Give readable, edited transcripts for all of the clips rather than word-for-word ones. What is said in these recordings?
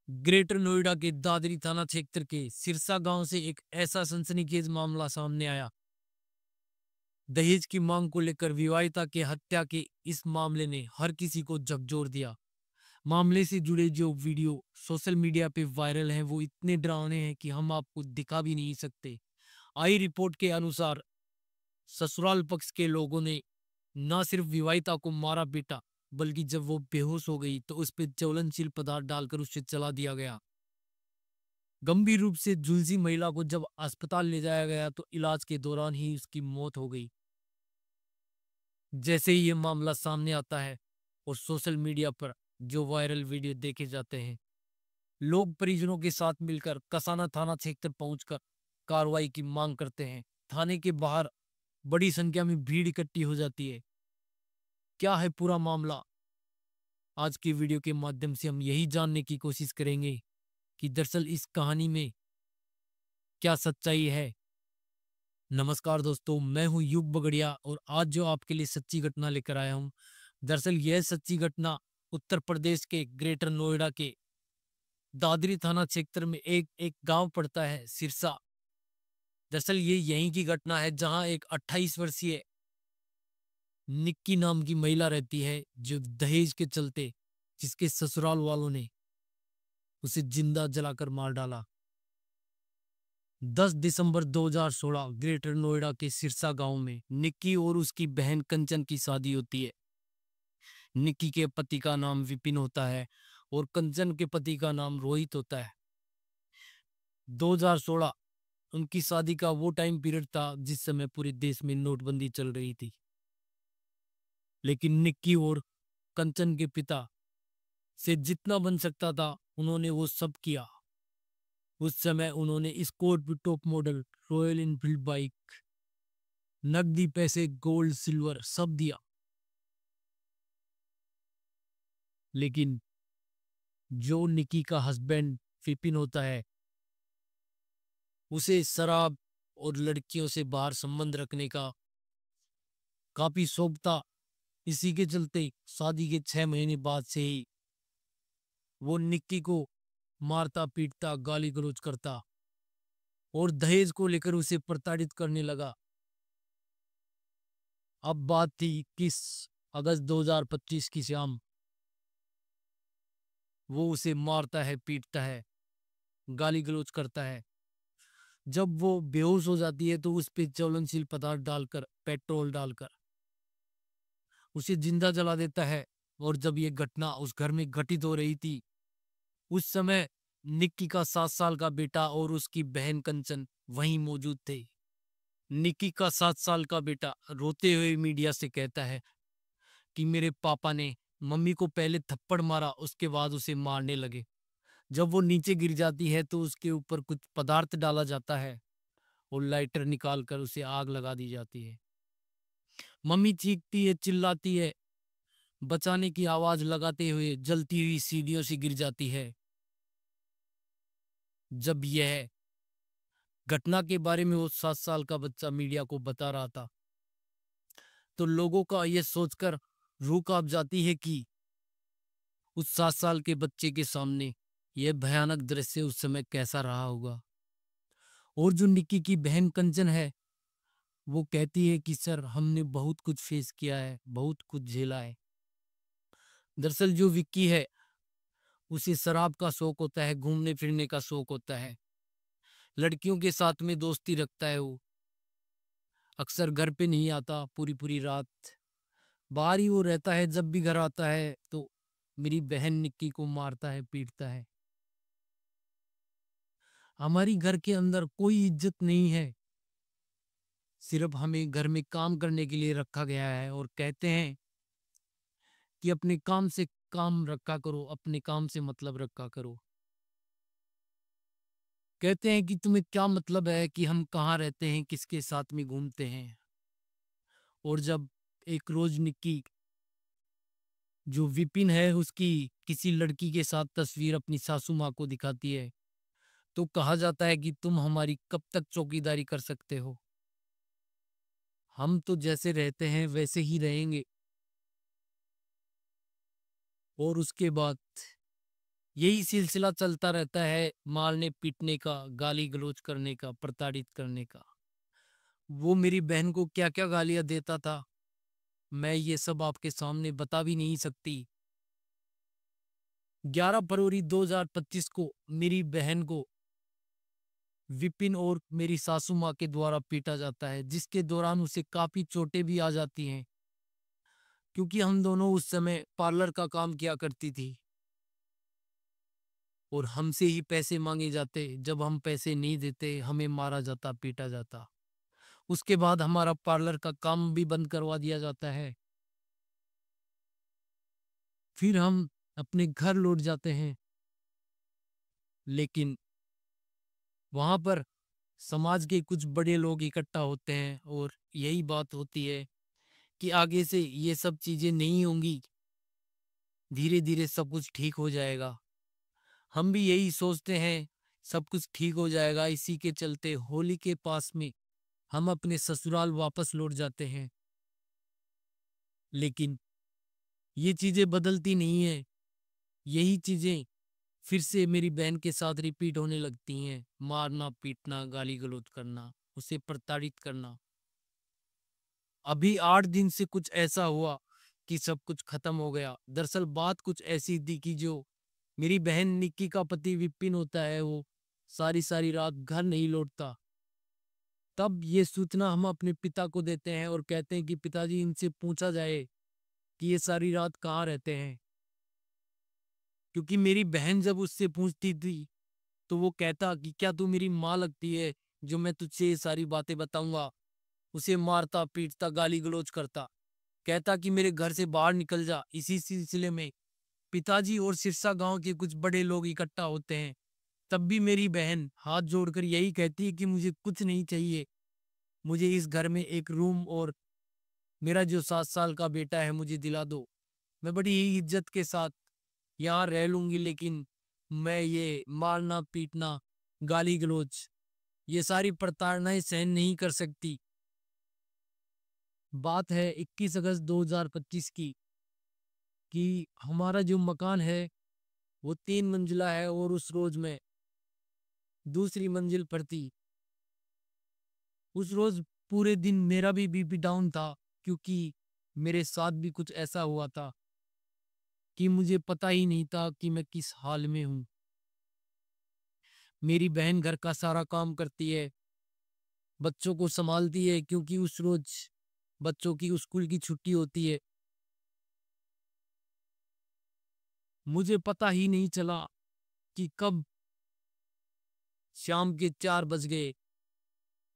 Greater Noida के दादरी थाना क्षेत्र के सिरसा गांव से एक ऐसा सनसनीखेज मामला सामने आया। दहेज की मांग को लेकर विवाहिता के हत्या के इस मामले ने हर किसी को झकझोर दिया। मामले से जुड़े जो वीडियो सोशल मीडिया पे वायरल हैं वो इतने डरावने हैं कि हम आपको दिखा भी नहीं सकते। आई रिपोर्ट के अनुसार ससुराल पक्ष के लोगों ने न सिर्फ विवाहिता को मारा पीटा, बल्कि जब वो बेहोश हो गई तो उस पर ज्वलनशील पदार्थ डालकर उसे जला दिया गया। गंभीर रूप से झुलसी महिला को जब अस्पताल ले जाया गया तो इलाज के दौरान ही उसकी मौत हो गई। जैसे ही ये मामला सामने आता है और सोशल मीडिया पर जो वायरल वीडियो देखे जाते हैं, लोग परिजनों के साथ मिलकर कसाना थाना क्षेत्र पहुंचकर कार्रवाई की मांग करते हैं। थाने के बाहर बड़ी संख्या में भीड़ इकट्ठी हो जाती है। क्या है पूरा मामला? आज की वीडियो के माध्यम से हम यही जानने की कोशिश करेंगे कि दरअसल इस कहानी में क्या सच्चाई है। नमस्कार दोस्तों, मैं हूं युग बगड़िया और आज जो आपके लिए सच्ची घटना लेकर आया हूं, दरअसल यह सच्ची घटना उत्तर प्रदेश के ग्रेटर नोएडा के दादरी थाना क्षेत्र में एक एक गांव पड़ता है, सिरसा। दरअसल ये यहीं की घटना है जहां एक 28 वर्षीय निक्की नाम की महिला रहती है, जो दहेज के चलते जिसके ससुराल वालों ने उसे जिंदा जलाकर मार डाला। 10 दिसंबर 2016 ग्रेटर नोएडा के सिरसा गांव में निक्की और उसकी बहन कंचन की शादी होती है। निक्की के पति का नाम विपिन होता है और कंचन के पति का नाम रोहित होता है। 2016 उनकी शादी का वो टाइम पीरियड था जिस समय पूरे देश में नोटबंदी चल रही थी। लेकिन निक्की और कंचन के पिता से जितना बन सकता था उन्होंने वो सब किया। उस समय उन्होंने Scorpio top model, royal Enfield bike, नकदी पैसे, गोल्ड सिल्वर सब दिया। लेकिन जो निकी का हस्बैंड विपिन होता है, उसे शराब और लड़कियों से बाहर संबंध रखने का काफी शौक था। इसी के चलते शादी के 6 महीने बाद से ही वो निक्की को मारता पीटता गाली गलौज करता और दहेज को लेकर उसे प्रताड़ित करने लगा। अब बात थी 21 अगस्त 2025 की शाम। वो उसे मारता है, पीटता है, गाली गलौज करता है। जब वो बेहोश हो जाती है तो उस पे ज्वलनशील पदार्थ डालकर, पेट्रोल डालकर उसे जिंदा जला देता है। और जब ये घटना उस घर में घटित हो रही थी, उस समय निक्की का 7 साल का बेटा और उसकी बहन कंचन वहीं मौजूद थे। निक्की का 7 साल का बेटा रोते हुए मीडिया से कहता है कि मेरे पापा ने मम्मी को पहले थप्पड़ मारा, उसके बाद उसे मारने लगे। जब वो नीचे गिर जाती है तो उसके ऊपर कुछ पदार्थ डाला जाता है और लाइटर निकाल कर उसे आग लगा दी जाती है। मम्मी चीखती है, चिल्लाती है, बचाने की आवाज लगाते हुए जलती हुई सीढ़ियों से गिर जाती है। जब यह घटना के बारे में वो 7 साल का बच्चा मीडिया को बता रहा था, तो लोगों का यह सोचकर रूह कांप जाती है कि उस 7 साल के बच्चे के सामने यह भयानक दृश्य उस समय कैसा रहा होगा। और जो निक्की की बहन कंचन है, वो कहती है कि सर, हमने बहुत कुछ फेस किया है, बहुत कुछ झेला है। दरअसल जो विक्की है, उसे शराब का शौक होता है, घूमने फिरने का शौक होता है, लड़कियों के साथ में दोस्ती रखता है। वो अक्सर घर पे नहीं आता, पूरी पूरी रात बाहर ही वो रहता है। जब भी घर आता है तो मेरी बहन निक्की को मारता है, पीटता है। हमारी घर के अंदर कोई इज्जत नहीं है, सिर्फ हमें घर में काम करने के लिए रखा गया है और कहते हैं कि अपने काम से काम रखा करो, अपने काम से मतलब रखा करो। कहते हैं कि तुम्हें क्या मतलब है कि हम कहाँ रहते हैं, किसके साथ में घूमते हैं। और जब एक रोज निक्की, जो विपिन है, उसकी किसी लड़की के साथ तस्वीर अपनी सासू माँ को दिखाती है, तो कहा जाता है कि तुम हमारी कब तक चौकीदारी कर सकते हो, हम तो जैसे रहते हैं वैसे ही रहेंगे। और उसके बाद यही सिलसिला चलता रहता है, मारने पीटने का, गाली गलौज करने का, प्रताड़ित करने का। वो मेरी बहन को क्या क्या गालियां देता था, मैं ये सब आपके सामने बता भी नहीं सकती। 11 फरवरी 2025 को मेरी बहन को विपिन और मेरी सासू माँ के द्वारा पीटा जाता है, जिसके दौरान उसे काफी चोटें भी आ जाती हैं, क्योंकि हम दोनों उस समय पार्लर का काम किया करती थी और हमसे ही पैसे मांगे जाते। जब हम पैसे नहीं देते, हमें मारा जाता, पीटा जाता। उसके बाद हमारा पार्लर का काम भी बंद करवा दिया जाता है। फिर हम अपने घर लौट जाते हैं, लेकिन वहां पर समाज के कुछ बड़े लोग इकट्ठा होते हैं और यही बात होती है कि आगे से ये सब चीजें नहीं होंगी, धीरे धीरे सब कुछ ठीक हो जाएगा। हम भी यही सोचते हैं, सब कुछ ठीक हो जाएगा। इसी के चलते होली के पास में हम अपने ससुराल वापस लौट जाते हैं, लेकिन ये चीजें बदलती नहीं है। यही चीजें फिर से मेरी बहन के साथ रिपीट होने लगती हैं, मारना पीटना, गाली गलौज करना, उसे प्रताड़ित करना। अभी 8 दिन से कुछ ऐसा हुआ कि सब कुछ खत्म हो गया। दरअसल बात कुछ ऐसी थी कि जो मेरी बहन निक्की का पति विपिन होता है, वो सारी सारी रात घर नहीं लौटता। तब ये सूचना हम अपने पिता को देते हैं और कहते हैं कि पिताजी, इनसे पूछा जाए कि ये सारी रात कहाँ रहते हैं। क्योंकि मेरी बहन जब उससे पूछती थी तो वो कहता कि क्या तू मेरी माँ लगती है जो मैं तुझसे ये सारी बातें बताऊंगा। उसे मारता पीटता गाली गलौज करता, कहता कि मेरे घर से बाहर निकल जा। इसी सिलसिले में पिताजी और सिरसा गांव के कुछ बड़े लोग इकट्ठा होते हैं। तब भी मेरी बहन हाथ जोड़कर यही कहती है कि मुझे कुछ नहीं चाहिए, मुझे इस घर में एक रूम और मेरा जो 7 साल का बेटा है मुझे दिला दो। मैं बड़ी ही इज्जत के साथ यहाँ रह लूंगी, लेकिन मैं ये मारना पीटना, गाली गलौज, ये सारी प्रताड़नाएं सहन नहीं कर सकती। बात है 21 अगस्त 2025 की, कि हमारा जो मकान है वो 3 मंजिला है और उस रोज मैं दूसरी मंजिल पर थी। उस रोज पूरे दिन मेरा भी बीपी डाउन था, क्योंकि मेरे साथ भी कुछ ऐसा हुआ था कि मुझे पता ही नहीं था कि मैं किस हाल में हूँ। मेरी बहन घर का सारा काम करती है, बच्चों को संभालती है, क्योंकि उस रोज बच्चों की स्कूल की छुट्टी होती है। मुझे पता ही नहीं चला कि कब शाम के 4 बज गए।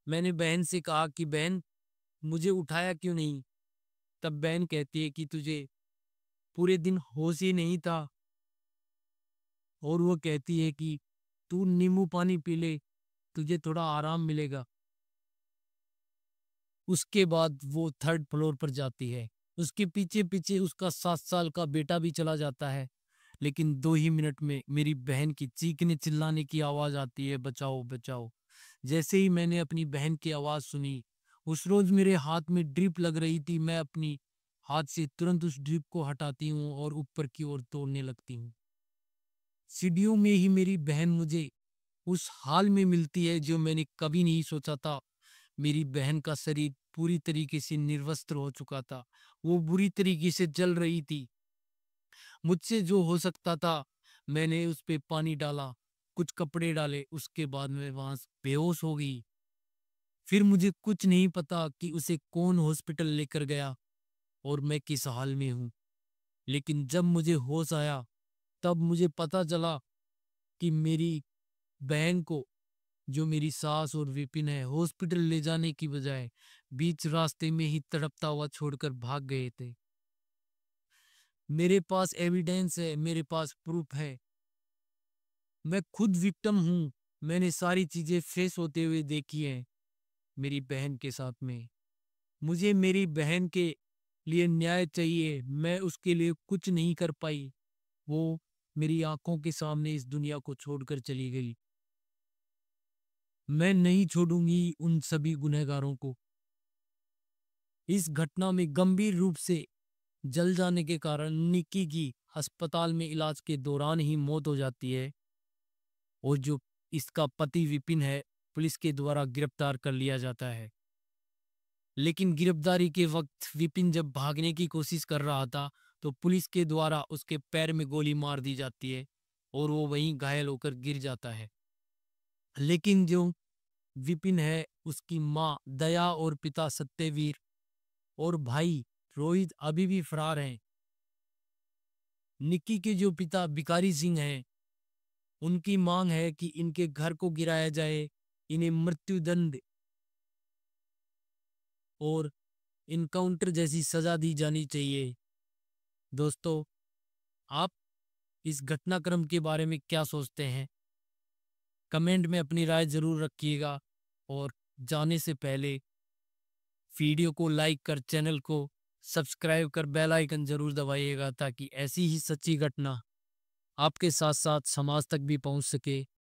मैंने बहन से कहा कि बहन, मुझे उठाया क्यों नहीं। तब बहन कहती है कि तुझे पूरे दिन होश ही नहीं था, और वो कहती है कि तू नींबू पानी पी ले, तुझे थोड़ा आराम मिलेगा। उसके बाद वो 3rd फ्लोर पर जाती है। उसके पीछे पीछे उसका 7 साल का बेटा भी चला जाता है, लेकिन 2 ही मिनट में मेरी बहन की चीखने चिल्लाने की आवाज आती है, बचाओ बचाओ। जैसे ही मैंने अपनी बहन की आवाज सुनी, उस रोज मेरे हाथ में ड्रिप लग रही थी, मैं अपनी हाथ से तुरंत उस ड्रिप को हटाती हूँ और ऊपर की ओर तोड़ने लगती हूँ। सीढ़ियों में ही मेरी बहन मुझे उस हाल में मिलती है जो मैंने कभी नहीं सोचा था। मेरी बहन का शरीर पूरी तरीके से निर्वस्त्र हो चुका था, वो बुरी तरीके से जल रही थी। मुझसे जो हो सकता था मैंने उस पे पानी डाला, कुछ कपड़े डाले, उसके बाद मैं वहां से बेहोश हो गई। फिर मुझे कुछ नहीं पता कि उसे कौन हॉस्पिटल लेकर गया और मैं किस हाल में हूँ। लेकिन जब मुझे होश आया, तब मुझे पता चला कि मेरी बहन को, जो मेरी सास और विपिन है, हॉस्पिटल ले जाने की बजाय बीच रास्ते में ही तड़पता हुआ छोड़कर भाग गए थे। मेरे पास एविडेंस है, मेरे पास प्रूफ है, मैं खुद विक्टिम हूँ। मैंने सारी चीजें फेस होते हुए देखी है मेरी बहन के साथ में। मुझे मेरी बहन के लिए न्याय चाहिए, मैं उसके लिए कुछ नहीं कर पाई। वो मेरी आंखों के सामने इस दुनिया को छोड़कर चली गई। मैं नहीं छोड़ूंगी उन सभी गुनहगारों को। इस घटना में गंभीर रूप से जल जाने के कारण निक्की की अस्पताल में इलाज के दौरान ही मौत हो जाती है और जो इसका पति विपिन है पुलिस के द्वारा गिरफ्तार कर लिया जाता है। लेकिन गिरफ्तारी के वक्त विपिन जब भागने की कोशिश कर रहा था तो पुलिस के द्वारा उसके पैर में गोली मार दी जाती है और वो वहीं घायल होकर गिर जाता है। लेकिन जो विपिन है उसकी माँ दया और पिता सत्यवीर और भाई रोहित अभी भी फरार हैं। निक्की के जो पिता भिखारी सिंह हैं उनकी मांग है कि इनके घर को गिराया जाए, इन्हें मृत्युदंड और इनकाउंटर जैसी सजा दी जानी चाहिए। दोस्तों, आप इस घटनाक्रम के बारे में क्या सोचते हैं? कमेंट में अपनी राय जरूर रखिएगा और जाने से पहले वीडियो को लाइक कर चैनल को सब्सक्राइब कर बेल आइकन जरूर दबाइएगा ताकि ऐसी ही सच्ची घटना आपके साथ साथ समाज तक भी पहुंच सके।